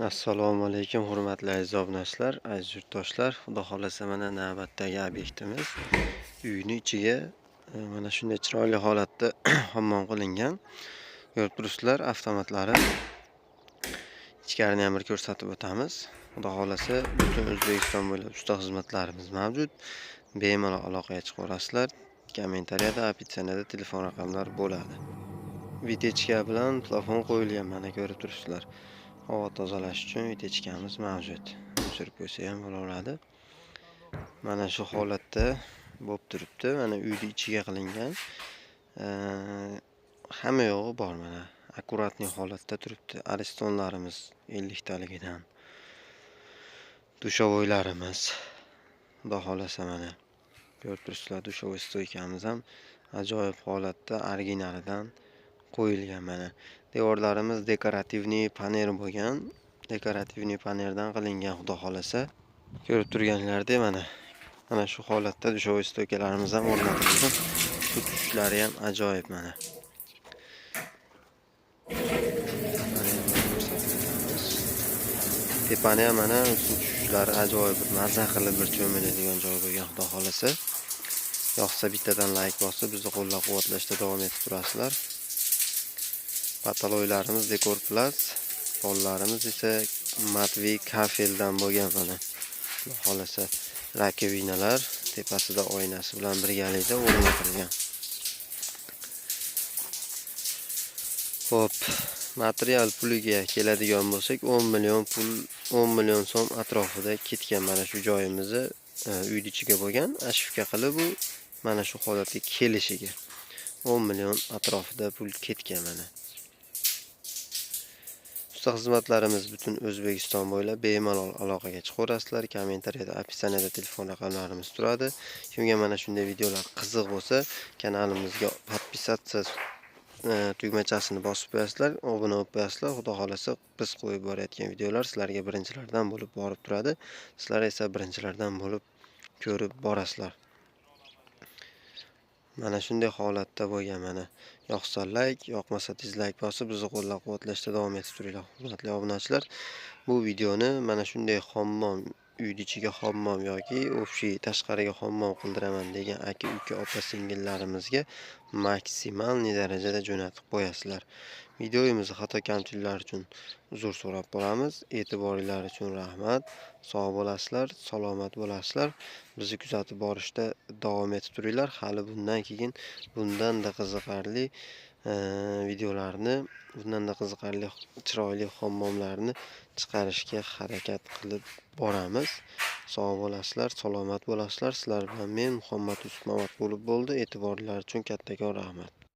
Assalomu alaykum, hurmatli aziz obunachilar, aziz yurtdoshlar. Xudo xolasa mana navbatdagi obyektimiz uyning ichiga mana shunday chiroyli holatda hammom qilingan. Ko'rib turibsizlar, avtomatlari. Ichkarini ham bir ko'rsatib o'tamiz. Xudo xolasa butun O'zbekiston bo'ylab usta xizmatlarimiz mavjud. Bemalol aloqaga chiqaverasizlar. Kommentariyada, opitsiyada telefon raqamlari bo'ladi. Vitechka bilan plafon qo'yilgan, mana ko'rib turibsizlar. Havo tozalash uchun vitechkamiz mavjud. O'chirib qo'ysa ham bo'laveradi. Mana shu holatda bo'lib turibdi. Mana uyning ichiga qilingan. Hamma yo'g'i bor mana. Akkuratniy holatda turibdi. Aristonlarimiz 50 taligidan. Dushovoylarimiz. Xudo xolasa mana ko'rib turibsizlar, dushovoy stoykamiz ham ajoyib holatda originalidan qo'yilgan mana. Devorlarimiz dekorativniy panel bo'lgan. Dekorativniy paneldan qilingan, xudo xolasa. Ko'rib turganlaringdek mana shu holatda dushovoy stoykalarimiz ham o'rnatilgan. Sut tushishlari ham ajoyib mana. Tepani ham mana sut tushishlari ajoyib, mazza qilib bir cho'miladigan joy bo'lgan, xudo xolasa. Yoqsa bittadan like bosib, bizni qo'llab-quvvatlashda davom etib turasizlar. Pataloylarimiz Dekor Plus, pollarimiz esa Matvi kafeldan bo'lgan mana. Xudo xolasa rakvinalar tepasida oynasi bilan birgalikda o'rnatilgan. Xo'p, material puliga keladigan bo'lsak, 10 million so'm atrofida ketgan mana shu joyimizni uyning ichiga bo'lgan. Ashifka qilib u mana shu holatga kelishiga 10 million atrofida pul ketgan mana. Usta xizmatlarimiz butun O'zbekiston bo'ylab bemalol aloqaga chiqaverasizlar. Kommentariyada, opitsiyada telefon raqamlarimiz turadi. Kimga mana shunday videolar qiziq bo'lsa, kanalimizga podpisatsiya tugmachasini bosib qo'yasizlar, obuna bo'lib qo'yasizlar. Xudo xolasa biz qo'yib borayotgan videolar sizlarga birinchilardan bo'lib borib turadi. Sizlar esa birinchilardan bo'lib ko'rib borasizlar. Mana shunday holatda bo'lgan mana. Yoqsa like, yoqmasa dizlayk bosib bizni qo'llab-quvvatlashda davom etib turinglar, hurmatli obunachilar. Bu videoni mana shunday hammom, uyning ichiga hammom yoki общий tashqariga hammom qildiraman degan aka-uka, opa-singillarimizga maksimal darajada jo'natib qo'yasizlar. Videomizni xato kamchiliklar uchun uzr so'rab qolamiz. E'tiboringiz uchun rahmat. Sog' bo'lasizlar, salomat bo'lasizlar. Bizni kuzatib borishda davom etib turinglar. Hali bundan keyin bundanda qiziqarli videolarni, bundanda qiziqarli chiroyli hammomlarni chiqarishga harakat qilib boramiz. Sog' bo'lasizlar, salomat bo'lasizlar. Sizlar bilan men Muhammad Yusuf Mamat bo'lib bo'ldi. E'tiboringiz uchun kattakon rahmat.